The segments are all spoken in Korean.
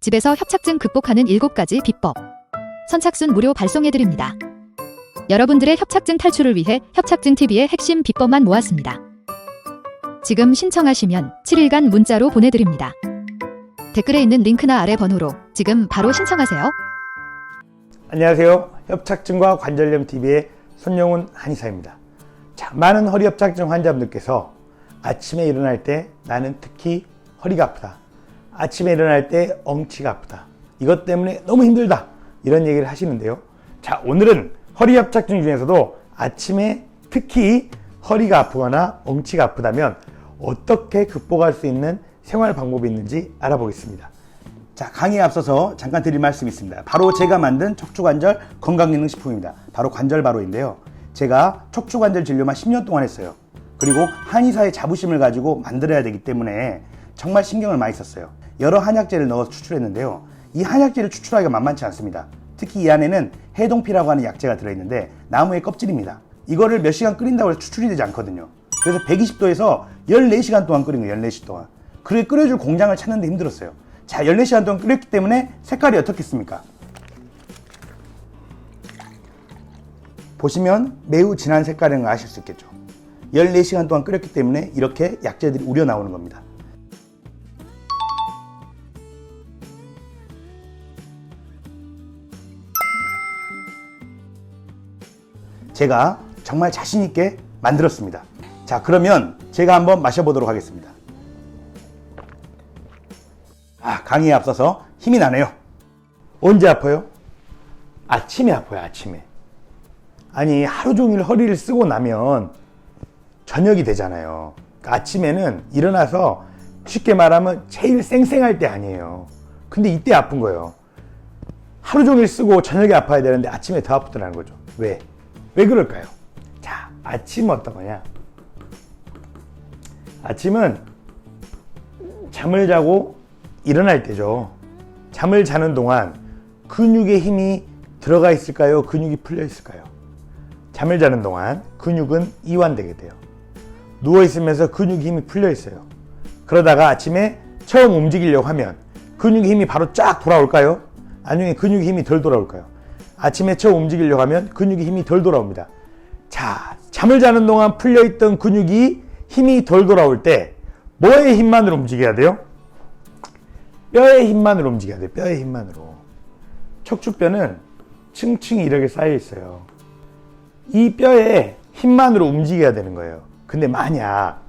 집에서 협착증 극복하는 7가지 비법. 선착순 무료 발송해드립니다. 여러분들의 협착증 탈출을 위해 협착증TV의 핵심 비법만 모았습니다. 지금 신청하시면 7일간 문자로 보내드립니다. 댓글에 있는 링크나 아래 번호로 지금 바로 신청하세요. 안녕하세요. 협착증과 관절염TV의 손영훈 한의사입니다. 자, 많은 허리 협착증 환자분들께서 아침에 일어날 때 나는 특히 허리가 아프다. 아침에 일어날 때 엉치가 아프다. 이것 때문에 너무 힘들다. 이런 얘기를 하시는데요. 자, 오늘은 허리 협착증 중에서도 아침에 특히 허리가 아프거나 엉치가 아프다면 어떻게 극복할 수 있는 생활 방법이 있는지 알아보겠습니다. 자, 강의에 앞서서 잠깐 드릴 말씀이 있습니다. 바로 제가 만든 척추관절 건강기능식품입니다. 바로 관절바로인데요. 제가 척추관절 진료만 10년 동안 했어요. 그리고 한의사의 자부심을 가지고 만들어야 되기 때문에 정말 신경을 많이 썼어요. 여러 한약재를 넣어서 추출했는데요. 이 한약재를 추출하기가 만만치 않습니다. 특히 이 안에는 해동피라고 하는 약재가 들어있는데 나무의 껍질입니다. 이거를 몇 시간 끓인다고 해서 추출이 되지 않거든요. 그래서 120도에서 14시간 동안 끓인 거예요. 14시 동안. 그렇게 끓여줄 공장을 찾는데 힘들었어요. 자, 14시간 동안 끓였기 때문에 색깔이 어떻겠습니까? 보시면 매우 진한 색깔인 걸 아실 수 있겠죠. 14시간 동안 끓였기 때문에 이렇게 약재들이 우려 나오는 겁니다. 제가 정말 자신 있게 만들었습니다. 자, 그러면 제가 한번 마셔보도록 하겠습니다. 강의에 앞서서 힘이 나네요. 언제 아파요? 아침에 아파요. 아침에. 아니, 하루 종일 허리를 쓰고 나면 저녁이 되잖아요. 그러니까 아침에는 일어나서 쉽게 말하면 제일 쌩쌩할 때 아니에요. 근데 이때 아픈 거예요. 하루 종일 쓰고 저녁에 아파야 되는데 아침에 더 아프더라는 거죠. 왜? 왜 그럴까요? 자, 아침은 어떤 거냐? 아침은 잠을 자고 일어날 때죠. 잠을 자는 동안 근육에 힘이 들어가 있을까요? 근육이 풀려 있을까요? 잠을 자는 동안 근육은 이완되게 돼요. 누워있으면서 근육에 힘이 풀려 있어요. 그러다가 아침에 처음 움직이려고 하면 근육의 힘이 바로 쫙 돌아올까요? 아니면 근육의 힘이 덜 돌아올까요? 아침에 처음 움직이려고 하면 근육의 힘이 덜 돌아옵니다. 자, 잠을 자는 동안 풀려있던 근육이 힘이 덜 돌아올 때 뭐의 힘만으로 움직여야 돼요? 뼈의 힘만으로 움직여야 돼요. 뼈의 힘만으로. 척추뼈는 층층이 이렇게 쌓여 있어요. 이 뼈의 힘만으로 움직여야 되는 거예요. 근데 만약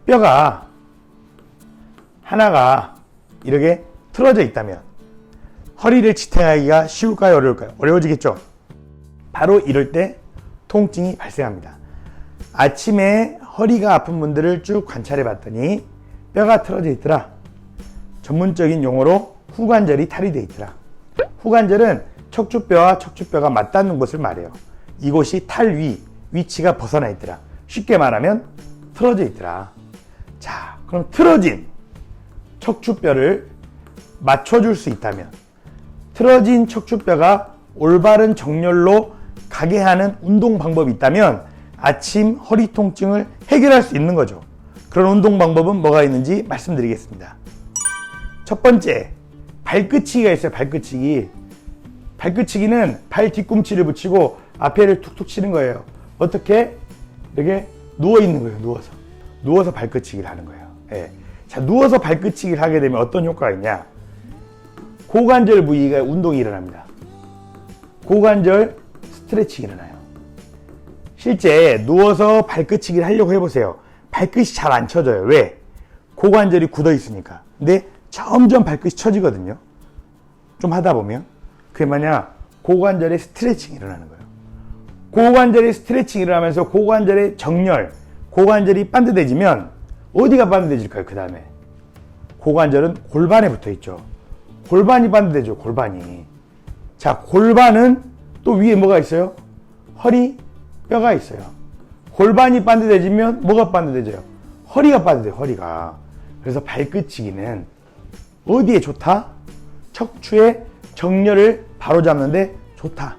뼈가 하나가 이렇게 틀어져 있다면 허리를 지탱하기가 쉬울까요? 어려울까요? 어려워지겠죠? 바로 이럴 때 통증이 발생합니다. 아침에 허리가 아픈 분들을 쭉 관찰해 봤더니 뼈가 틀어져 있더라. 전문적인 용어로 후관절이 탈이 되어 있더라. 후관절은 척추뼈와 척추뼈가 맞닿는 곳을 말해요. 이곳이 탈 위치가 벗어나 있더라. 쉽게 말하면 틀어져 있더라. 자, 그럼 틀어진 척추뼈를 맞춰줄 수 있다면, 틀어진 척추뼈가 올바른 정렬로 가게 하는 운동 방법이 있다면 아침 허리 통증을 해결할 수 있는 거죠. 그런 운동 방법은 뭐가 있는지 말씀드리겠습니다. 첫 번째, 발끝치기가 있어요. 발끝치기. 발끝치기는 발 뒤꿈치를 붙이고 앞에를 툭툭 치는 거예요. 어떻게? 이렇게 누워있는 거예요. 누워서 발끝치기를 하는 거예요. 예. 자, 누워서 발끝치기를 하게 되면 어떤 효과가 있냐? 고관절 부위가 운동이 일어납니다. 고관절 스트레칭이 일어나요. 실제 누워서 발끝치기를 하려고 해보세요. 발끝이 잘 안 쳐져요. 왜? 고관절이 굳어 있으니까. 근데 점점 발끝이 쳐지거든요. 좀 하다 보면. 그게 뭐냐? 고관절의 스트레칭이 일어나는 거예요. 고관절의 스트레칭이 일어나면서 고관절의 정렬, 고관절이 반듯해지면 어디가 반듯해질까요? 그 다음에 고관절은 골반에 붙어 있죠. 골반이 반듯해져. 골반이. 자, 골반은 또 위에 뭐가 있어요? 허리, 뼈가 있어요. 골반이 반듯해지면 뭐가 반듯해져요? 허리가 반듯해요. 허리가. 그래서 발끝치기는 어디에 좋다? 척추의 정렬을 바로잡는데 좋다.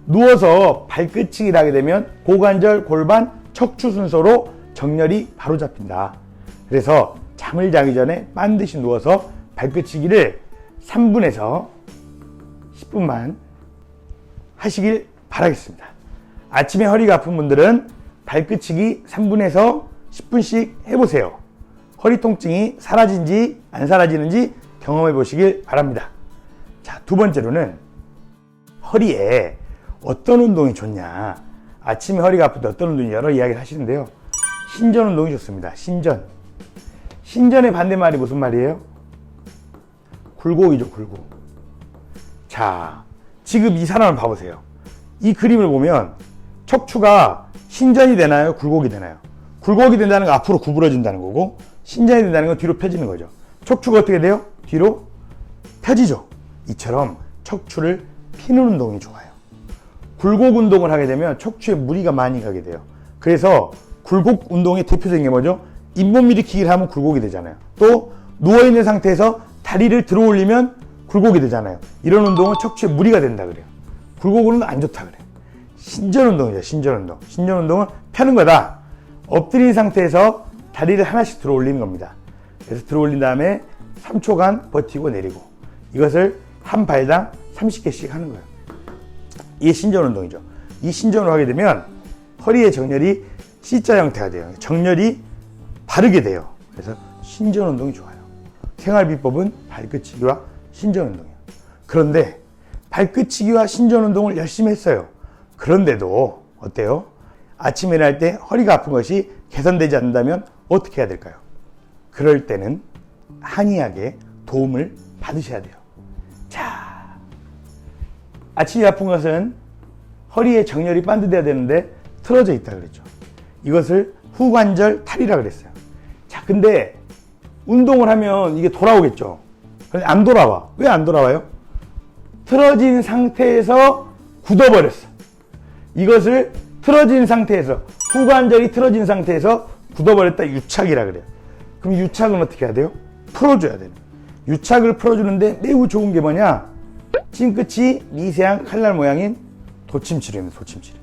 누워서 발끝치기를 하게 되면 고관절, 골반, 척추 순서로 정렬이 바로잡힌다. 그래서 잠을 자기 전에 반드시 누워서 발끝치기를 3분에서 10분만 하시길 바라겠습니다. 아침에 허리가 아픈 분들은 발끝치기 3분에서 10분씩 해보세요. 허리 통증이 사라진지 안 사라지는지 경험해 보시길 바랍니다. 자, 두 번째로는 허리에 어떤 운동이 좋냐. 아침에 허리가 아픈데 어떤 운동이 여러 이야기를 하시는데요. 신전 운동이 좋습니다. 신전. 신전의 반대말이 무슨 말이에요? 굴곡이죠, 굴곡. 자, 지금 이 사람을 봐보세요. 이 그림을 보면 척추가 신전이 되나요? 굴곡이 되나요? 굴곡이 된다는 건 앞으로 구부러진다는 거고, 신전이 된다는 건 뒤로 펴지는 거죠. 척추가 어떻게 돼요? 뒤로 펴지죠. 이처럼 척추를 피는 운동이 좋아요. 굴곡 운동을 하게 되면 척추에 무리가 많이 가게 돼요. 그래서 굴곡 운동의 대표적인 게 뭐죠? 잇몸 일으키기를 하면 굴곡이 되잖아요. 또 누워있는 상태에서 다리를 들어 올리면 굴곡이 되잖아요. 이런 운동은 척추에 무리가 된다 그래요. 굴곡 운동은 안 좋다 그래요. 신전 운동이죠. 신전 운동. 신전 운동은 펴는 거다. 엎드린 상태에서 다리를 하나씩 들어 올리는 겁니다. 그래서 들어 올린 다음에 3초간 버티고 내리고, 이것을 한 발당 30개씩 하는 거예요. 이게 신전 운동이죠. 이 신전을 하게 되면 허리의 정렬이 C자 형태가 돼요. 정렬이 바르게 돼요. 그래서 신전 운동이 좋아요. 생활 비법은 발끝치기와 신전 운동이에요. 그런데 발끝치기와 신전 운동을 열심히 했어요. 그런데도 어때요? 아침에 일어날 때 허리가 아픈 것이 개선되지 않는다면 어떻게 해야 될까요? 그럴 때는 한의학의 도움을 받으셔야 돼요. 자, 아침이 아픈 것은 허리의 정렬이 반드돼야 되는데 틀어져 있다 그랬죠. 이것을 후관절 탈이라 그랬어요. 자, 근데 운동을 하면 이게 돌아오겠죠. 그런데 안 돌아와. 왜 안 돌아와요? 틀어진 상태에서 굳어버렸어. 이것을 틀어진 상태에서, 후관절이 틀어진 상태에서 굳어버렸다, 유착이라 그래요. 그럼 유착은 어떻게 해야 돼요? 풀어줘야 돼요. 유착을 풀어주는데 매우 좋은 게 뭐냐? 찐끝이 미세한 칼날 모양인 도침치료입니다. 도침치료.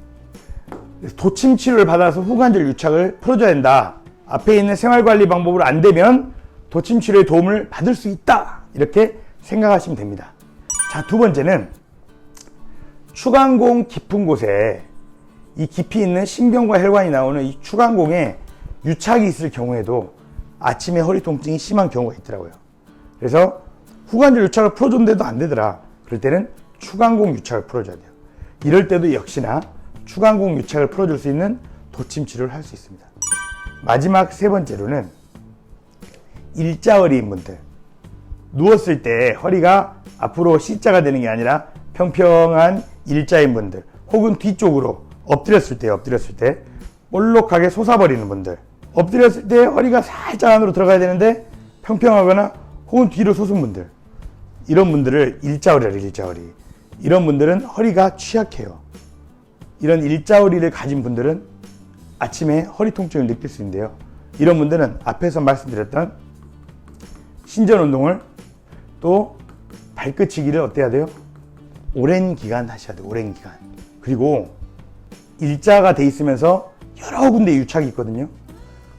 도침치료를 받아서 후관절 유착을 풀어줘야 된다. 앞에 있는 생활관리 방법으로 안 되면 도침치료의 도움을 받을 수 있다. 이렇게 생각하시면 됩니다. 자, 두 번째는 추간공 깊은 곳에 이 깊이 있는 신경과 혈관이 나오는 이 추간공에 유착이 있을 경우에도 아침에 허리 통증이 심한 경우가 있더라고요. 그래서 후관절 유착을 풀어줬는데도 안 되더라. 그럴 때는 추간공 유착을 풀어줘야 돼요. 이럴 때도 역시나 추간공 유착을 풀어줄 수 있는 도침치료를 할 수 있습니다. 마지막 세 번째로는 일자허리인 분들, 누웠을 때 허리가 앞으로 C자가 되는 게 아니라 평평한 일자인 분들, 혹은 뒤쪽으로 엎드렸을 때 볼록하게 솟아버리는 분들, 엎드렸을 때 허리가 살짝 안으로 들어가야 되는데 평평하거나 혹은 뒤로 솟은 분들, 이런 분들을 일자허리라, 일자허리. 이런 분들은 허리가 취약해요. 이런 일자허리를 가진 분들은 아침에 허리 통증을 느낄 수 있는데요. 이런 분들은 앞에서 말씀드렸던 신전 운동을, 또 발끝치기를 어때야 돼요? 오랜 기간 하셔야 돼요. 오랜 기간. 그리고 일자가 돼 있으면서 여러 군데 유착이 있거든요.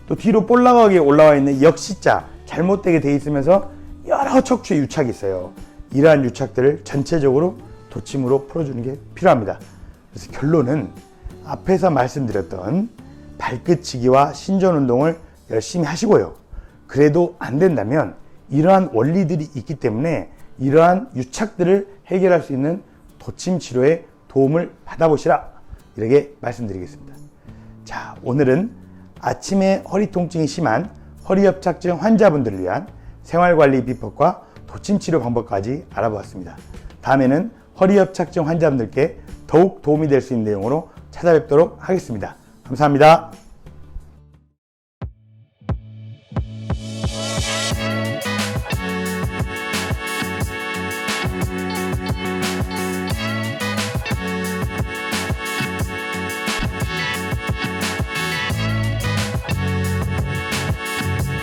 또 뒤로 볼락하게 올라와 있는 역시자, 잘못되게 돼 있으면서 여러 척추에 유착이 있어요. 이러한 유착들을 전체적으로 도침으로 풀어주는 게 필요합니다. 그래서 결론은 앞에서 말씀드렸던 발끝치기와 신전 운동을 열심히 하시고요. 그래도 안 된다면 이러한 원리들이 있기 때문에 이러한 유착들을 해결할 수 있는 도침 치료의 도움을 받아보시라, 이렇게 말씀드리겠습니다. 자, 오늘은 아침에 허리 통증이 심한 허리협착증 환자분들을 위한 생활관리 비법과 도침 치료 방법까지 알아보았습니다. 다음에는 허리협착증 환자분들께 더욱 도움이 될 수 있는 내용으로 찾아뵙도록 하겠습니다. 감사합니다.